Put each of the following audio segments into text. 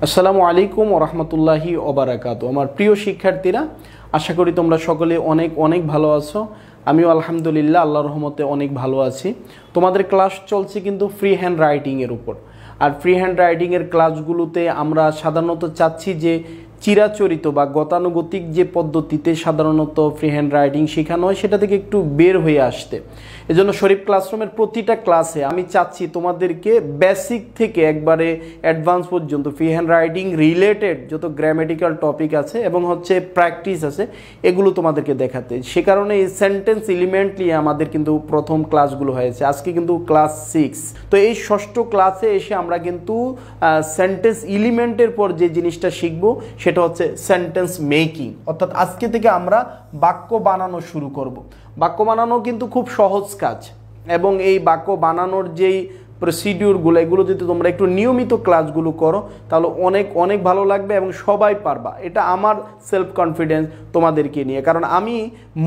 আসসালামু আলাইকুম ওয়া রাহমাতুল্লাহি ওয়া বারাকাতুহু। আমার প্রিয় শিক্ষার্থীরা, আশা করি তোমরা সকলে অনেক অনেক ভালো আছো। আমিও আলহামদুলিল্লাহ আল্লাহর রহমতে অনেক ভালো আছি। তোমাদের ক্লাস চলছে কিন্তু ফ্রি হ্যান্ড রাইটিংয়ের উপর। আর ফ্রি হ্যান্ড রাইটিংয়ের ক্লাসগুলোতে আমরা সাধারণত চাচ্ছি যে চিরাচরিত বা গতানুগতিক যে পদ্ধতিতে সাধারণত ফ্রি হ্যান্ড রাইটিং শেখানো হয় সেটা থেকে একটু বের হয়ে আসতে। এজন্য শরীফ ক্লাসরুমের প্রতিটা ক্লাসে আমি চাচ্ছি তোমাদেরকে বেসিক থেকে একবারে অ্যাডভান্স পর্যন্ত ফ্রি হ্যান্ড রাইটিং রিলেটেড যত গ্রামেটিক্যাল টপিক আছে এবং প্র্যাকটিস আছে এগুলো তোমাদেরকে দেখাতে। সে কারণে এই সেন্টেন্স এলিমেন্ট নিয়ে আমাদের কিন্তু প্রথম ক্লাসগুলো হয়েছে। আজকে কিন্তু ক্লাস 6। তো এই ষষ্ঠ ক্লাসে এসে আমরা কিন্তু সেন্টেন্স এলিমেন্টের পর যে জিনিসটা শিখবো সেটা হচ্ছে সেন্টেন্স মেকিং। অর্থাৎ আজকে থেকে আমরা বাক্য বানানো শুরু করব। বাক্য বানানো কিন্তু খুব সহজ কাজ এবং এই বাক্য বানানোর যেই প্রসিডিউরগুলো এগুলো যদি তোমরা একটু নিয়মিত ক্লাসগুলো করো তাহলে অনেক অনেক ভালো লাগবে এবং সবাই পারবা। এটা আমার সেলফ কনফিডেন্স তোমাদেরকে নিয়ে, কারণ আমি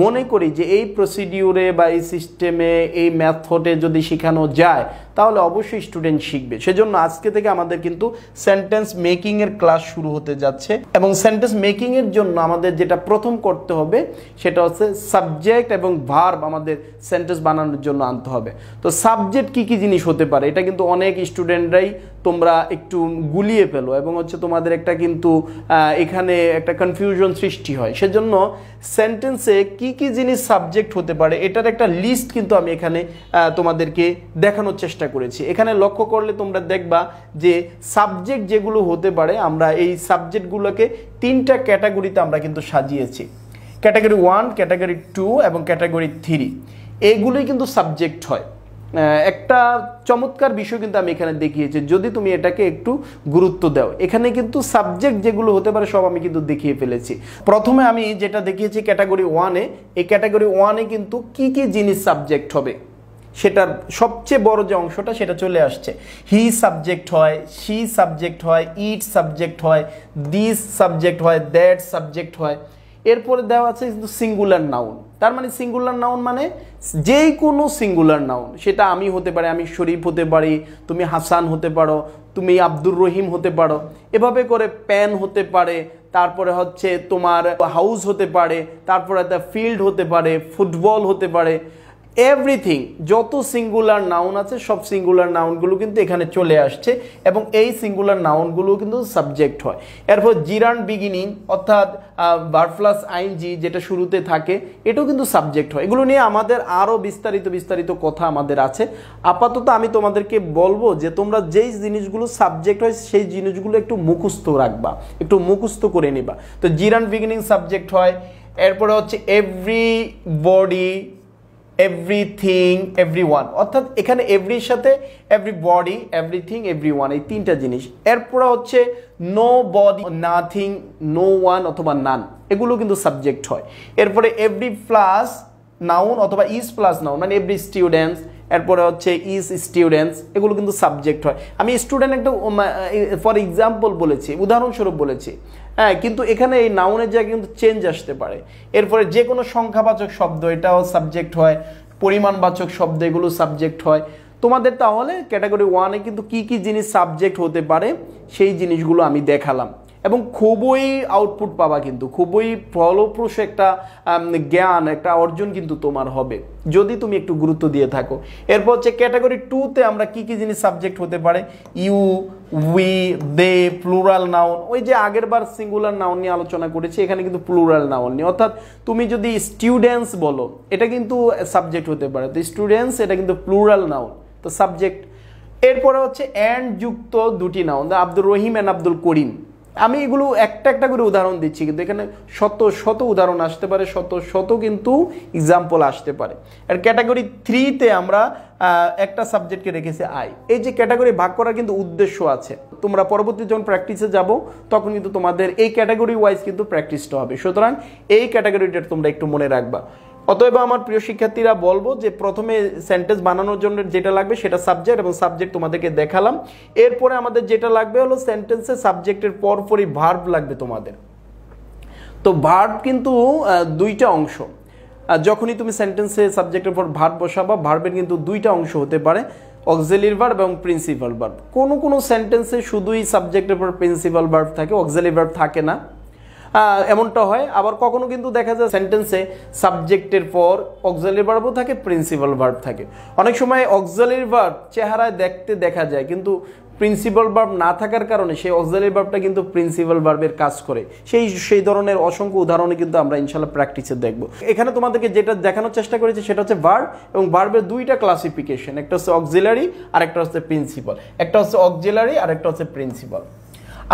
মনে করি যে এই প্রসিডিউরে বা এই সিস্টেমে এই মেথডে যদি শেখানো যায় তাহলে অবশ্যই স্টুডেন্ট শিখবে। সেজন্য আজকে থেকে আমাদের কিন্তু সেন্টেন্স মেকিংয়ের ক্লাস শুরু হতে যাচ্ছে এবং সেন্টেন্স মেকিংয়ের জন্য আমাদের যেটা প্রথম করতে হবে সেটা হচ্ছে সাবজেক্ট এবং ভার্ব আমাদের সেন্টেন্স বানানোর জন্য আনতে হবে। তো সাবজেক্ট কী কী জিনিস হতে পারে এটা কিন্তু অনেক স্টুডেন্টরাই তোমরা একটু গুলিয়ে ফেলো এবং তোমাদের একটা কিন্তু এখানে একটা কনফিউশন সৃষ্টি হয়। সেজন্য সেন্টেন্সে কি কি জিনিস সাবজেক্ট হতে পারে এটার একটা লিস্ট কিন্তু আমি এখানে তোমাদেরকে দেখানোর চেষ্টা করেছি। এখানে লক্ষ্য করলে তোমরা দেখবা যে সাবজেক্ট যেগুলো হতে পারে আমরা এই সাবজেক্টগুলোকে তিনটা ক্যাটাগরিতে আমরা কিন্তু সাজিয়েছি। ক্যাটাগরি 1, ক্যাটাগরি 2 এবং ক্যাটাগরি 3 এইগুলোই কিন্তু সাবজেক্ট হয়। একটা চমৎকার বিষয় কিন্তু আমি এখানে দেখিয়েছি, যদি তুমি এটাকে একটু গুরুত্ব দাও। এখানে কিন্তু সাবজেক্ট যেগুলো হতে পারে সব আমি কিন্তু দেখিয়ে ফেলেছি। প্রথমে আমি যেটা দেখিয়েছি ক্যাটাগরি 1-এ, এই ক্যাটাগরি 1-এ কিন্তু কি কি জিনিস সাবজেক্ট হবে সেটার সবচেয়ে বড় যে অংশটা সেটা চলে আসছে। হি সাবজেক্ট হয়, শি সাবজেক্ট হয়, ইট সাবজেক্ট হয়, দিস সাবজেক্ট হয়, দ্যাট সাবজেক্ট হয়। এরপরে দেওয়া আছে কিন্তু সিঙ্গুলার নাউন। তার মানে সিঙ্গুলার নাউন মানে যেই কোনো সিঙ্গুলার নাউন, সেটা আমি হতে পারে, আমি শরীফ হতে পারি, তুমি হাসান হতে পারো, তুমি আব্দুর রহিম হতে পারো, এভাবে করে প্যান হতে পারে, তারপরে তোমার হাউস হতে পারে, তারপরে ফিল্ড হতে পারে, ফুটবল হতে পারে, এভরিথিং যত সিঙ্গুলার নাউন আছে সব সিঙ্গুলার নাউনগুলো কিন্তু এখানে চলে আসছে এবং এই সিঙ্গুলার নাউনগুলো কিন্তু সাবজেক্ট হয়। এরপর জিরান বিগিনিং অর্থাৎ ভার্ব প্লাস আইএনজি যেটা শুরুতে থাকে এটাও কিন্তু সাবজেক্ট হয়। এগুলো নিয়ে আমাদের আরও বিস্তারিত কথা আমাদের আছে। আপাতত আমি তোমাদেরকে বলবো যে তোমরা যেই জিনিসগুলো সাবজেক্ট হয় সেই জিনিসগুলো একটু মুখস্থ রাখবা, একটু মুখস্থ করে নিবা। তো জিরান বিগিনিং সাবজেক্ট হয়। এরপরে এভরিবডি, এভরিথিং, এভরিওয়ান, অর্থাৎ এখানে এভরির সাথে এভরিবডি, এভরিথিং, এভরিওয়ান এই তিনটা জিনিস। এরপরে nobody, nothing, no one অথবা নান, এগুলো কিন্তু সাবজেক্ট হয়। এরপরে এভরি প্লাস নাউন অথবা ইজ প্লাস নাউন মানে এভরি স্টুডেন্টস, এরপরে ইজ স্টুডেন্টস, এগুলো কিন্তু সাবজেক্ট হয়। আমি স্টুডেন্ট একটা ফর এক্সাম্পল বলেছি, উদাহরণস্বরূপ বলেছি, হ্যাঁ, কিন্তু এখানে এই নাউনের জায়গায় কিন্তু চেঞ্জ আসতে পারে। এরপরে যে কোনো সংখ্যাবাচক শব্দ এটাও সাবজেক্ট হয়, পরিমাণবাচক শব্দ এগুলো সাবজেক্ট হয়। তোমাদের তাহলে ক্যাটাগরি 1-এ কিন্তু কি কি জিনিস সাবজেক্ট হতে পারে সেই জিনিসগুলো আমি দেখালাম এবং খুবই আউটপুট পাবা, কিন্তু খুবই ফলপ্রসূ একটা জ্ঞান, একটা অর্জন কিন্তু তোমার হবে যদি তুমি একটু গুরুত্ব দিয়ে থাকো। এরপর ক্যাটাগরি 2-তে আমরা কি কি জিনিস সাবজেক্ট হতে পারে, you, we, they, plural noun. ওই যে আগের বার সিঙ্গুলার নাউন নিয়ে আলোচনা করেছি, এখানে কিন্তু প্লুরাল নাউন নিয়ে, অর্থাৎ তুমি যদি স্টুডেন্টস বলো এটা কিন্তু সাবজেক্ট হতে পারে। তো স্টুডেন্টস এটা কিন্তু প্লুরাল নাউন, তো সাবজেক্ট। এরপরে অ্যান্ড যুক্ত দুটি নাউন, আব্দুর রহিম অ্যান্ড আব্দুল করিম। আমি এগুলো একটা একটা করে উদাহরণ দিচ্ছি, কিন্তু এখানে শত উদাহরণ আসতে পারে, শত কিন্তু এক্সাম্পল আসতে পারে। আর ক্যাটাগরি 3-তে আমরা একটা সাবজেক্টকে রেখেছি আই। এই যে ক্যাটাগরি ভাগ করার কিন্তু উদ্দেশ্য আছে, তোমরা পরবর্তী যখন প্র্যাকটিসে যাব তখন কিন্তু তোমাদের এই ক্যাটাগরি ওয়াইজ কিন্তু প্র্যাকটিসটা হবে। সুতরাং এই ক্যাটাগরিটা তোমরা একটু মনে রাখবা। অতএব আমার প্রিয় শিক্ষার্থীরা বলবো যে প্রথমে সেন্টেন্স বানানোর জন্য যেটা লাগবে সেটা সাবজেক্ট, এবং সাবজেক্ট তোমাদেরকে দেখালাম। এরপরে আমাদের যেটা লাগবে হলো সেন্টেন্সে সাবজেক্টের পরপরই ভার্ব লাগবে তোমাদের। তো ভার্ব কিন্তু দুইটা অংশ। যখনই তুমি সেন্টেন্সে সাবজেক্টের পর ভার্ব বসাবা, ভার্বের কিন্তু দুইটা অংশ হতে পারে। অক্সিলারি ভার্ব এবং প্রিন্সিপাল ভার্ব। কোনো সেন্টেন্সে শুধুই সাবজেক্টের পর প্রিন্সিপাল ভার্ব থাকে, অক্সিলারি ভার্ব থাকে না, এমনটা হয়। আবার কখনো কিন্তু দেখা যায় সেন্টেন্সে সাবজেক্টের পর অক্সিলারি ভার্বও থাকে, প্রিন্সিপাল ভার্ব থাকে। অনেক সময় অক্সিলারি ভার্ব চেহারায় দেখতে দেখা যায়, কিন্তু প্রিন্সিপাল ভার্ব না থাকার কারণে সেই অক্সিলারি ভার্বটা কিন্তু প্রিন্সিপাল ভার্বের কাজ করে। সেই ধরনের অসংখ্য উদাহরণে কিন্তু আমরা ইনশাআল্লাহ প্র্যাকটিসে দেখব। এখানে তোমাদেরকে যেটা দেখানোর চেষ্টা করেছি সেটা হচ্ছে ভার্ব, এবং ভার্বের দুইটা ক্লাসিফিকেশন, একটা হচ্ছে অক্সিলারি আর একটা হচ্ছে প্রিন্সিপাল। একটা হচ্ছে অক্সিলারি আর একটা হচ্ছে প্রিন্সিপাল।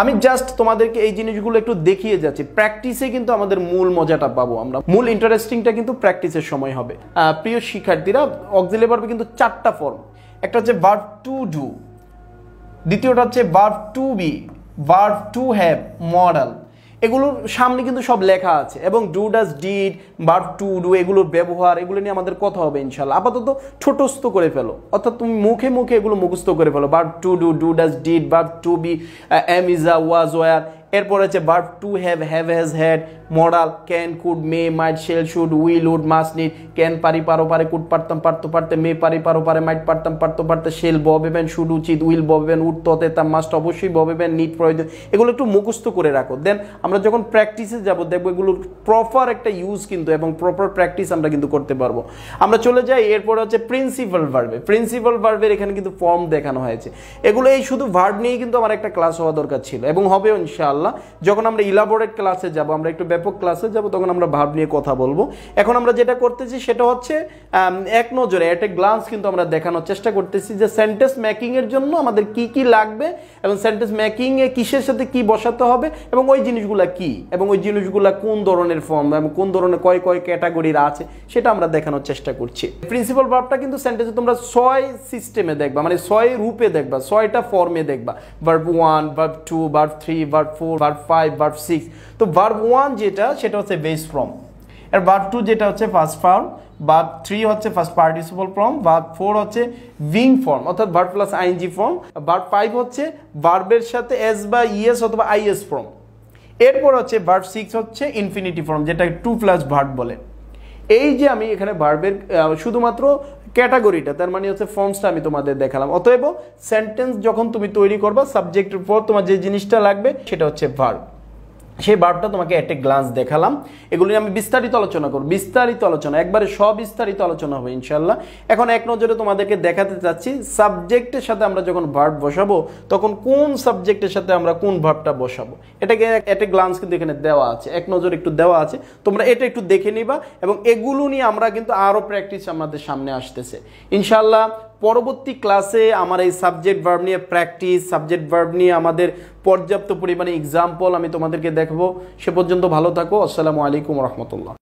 আমি জাস্ট তোমাদেরকে এই জিনিসগুলো একটু দেখিয়ে যাচ্ছি, প্র্যাকটিসে কিন্তু আমাদের মূল মজাটা পাবো আমরা, মূল ইন্টারেস্টিংটা কিন্তু প্র্যাকটিসের সময় হবে। প্রিয় শিক্ষার্থীরা, অক্সিলারি ভার্বে কিন্তু 4টা ফর্ম। একটা হচ্ছে ভার্ব টু ডু, দ্বিতীয়টা হচ্ছে verb to be, verb to have, modal. এগুলোর সামনে কিন্তু সব লেখা আছে, এবং do does did, verb to do, এগুলোর ব্যবহার, এগুলো নিয়ে আমাদের কথা হবে ইনশাআল্লাহ। আপাতত ছোটস্থ করে ফেলো, অর্থাৎ তুমি মুখে মুখে এগুলো মুখস্থ করে ফেলো। Verb to do, do does did, verb to be, am is, was, were. এরপর হচ্ছে verb to have, has had, modal can, could, may, might, shall, should, will, would, must, need. Can পারি, পারো পারে, কুড পারতাম পারতো পারতে, মে পারি পারো পারে, মাইট পারতাম পারতো পারতে, শেল ববেবেন, শুড উচিত, উইল ববেবেন, উড ততেতাম, মাস্ট অবশ্যই ববেবেন, নিড প্রয়োজন। এগুলো একটু মুখস্থ করে রাখো, দেন আমরা যখন প্র্যাকটিসে যাব দেখবো এগুলোর প্রপার একটা ইউজ কিন্তু, এবং প্রপার প্র্যাকটিস আমরা কিন্তু করতে পারবো। আমরা চলে যাই এরপর হচ্ছে প্রিন্সিপাল ভার্বে। প্রিন্সিপাল ভার্বের এখানে কিন্তু ফর্ম দেখানো হয়েছে। এগুলো এই শুধু ভার্ব নিয়েই কিন্তু আমার একটা ক্লাস হওয়া দরকার ছিল, এবং হবে ইনশাআল্লাহ। যখন আমরা ইলাবোরেট ক্লাসে যাব, আমরা একটু ব্যাপক ক্লাসে যাব, তখন আমরা ভার্ব নিয়ে কথা বলবো। এখন আমরা যেটা করতেছি সেটা হচ্ছে এক নজরে এট এ গ্লান্স কিন্তু আমরা দেখানোর চেষ্টা করতেছি যে সেন্টেন্স মেকিং এর জন্য আমাদের কি কি লাগবে, এবং সেন্টেন্স মেকিং এ কিসের সাথে কি বসাতে হবে, এবং ওই জিনিসগুলা কি, এবং ওই জিনিসগুলা কোন ধরনের ফর্ম এবং কোন ধরনের কয় ক্যাটাগরির আছে, সেটা আমরা দেখানোর চেষ্টা করছি। প্রিন্সিপাল ভার্বটা কিন্তু সেন্টেন্সে তোমরা 6 সিস্টেমে দেখবা, মানে 6 রূপে দেখবা, 6টা ফর্মে দেখবা। Verb 1, verb 2, verb 3, verb 4, verb 5, verb 6। তো ভার্ব 1 যেটা, সেটা হচ্ছে বেস ফর্ম। আর ভার্ব 2 যেটা হচ্ছে ফার্স্ট ফর্ম, ভার্ব 3 হচ্ছে ফার্স্ট পার্টিসিপল ফর্ম, ভার্ব 4 হচ্ছে উইং ফর্ম অর্থাৎ verb plus ING form, verb 5 হচ্ছে ভার্বের সাথে এস বা ইএস অথবা আইএস ফর্ম। এরপর হচ্ছে ভার্ব 6 হচ্ছে ইনফিনিটিভ ফর্ম, যেটা 2 প্লাস ভার্ব বলে। এই যে আমি এখানে ভার্বের শুধুমাত্র ক্যাটাগরিটা, তার মানে হচ্ছে ফর্মসটা আমি তোমাদের দেখালাম। অতএব সেন্টেন্স যখন তুমি তৈরি করবা, সাবজেক্টের পর তোমার যে জিনিসটা লাগবে সেটা হচ্ছে ভার্ব। সেই ভার্বটা তোমাকে এট এ গ্লান্স দেখালাম। এগুলো নিয়ে আমি বিস্তারিত আলোচনা করব, বিস্তারিত আলোচনা, একবারে সবিস্তারিত আলোচনা হবে ইনশাআল্লাহ। এখন এক নজরে তোমাদেরকে দেখাতে চাচ্ছি সাবজেক্টের সাথে আমরা যখন ভার্ব বসাবো, তখন কোন সাবজেক্টের সাথে আমরা কোন ভার্বটা বসাবো, এটাকে এট এ গ্লান্স কিন্তু এখানে দেওয়া আছে, এক নজরে একটু দেওয়া আছে। তোমরা এটা একটু দেখে নিবা, এবং এগুলো নিয়ে আমরা কিন্তু আরও প্র্যাকটিস আমাদের সামনে আসতেছে ইনশাআল্লাহ। পরবর্তী ক্লাসে আমার এই সাবজেক্ট ভার্ব নিয়ে প্র্যাকটিস, সাবজেক্ট ভার্ব নিয়ে আমাদের পর্যাপ্ত পরিমাণে এক্সাম্পল আমি তোমাদেরকে দেখাবো। সে পর্যন্ত ভালো থাকো। আসসালামু আলাইকুম রহমতুল্লাহ।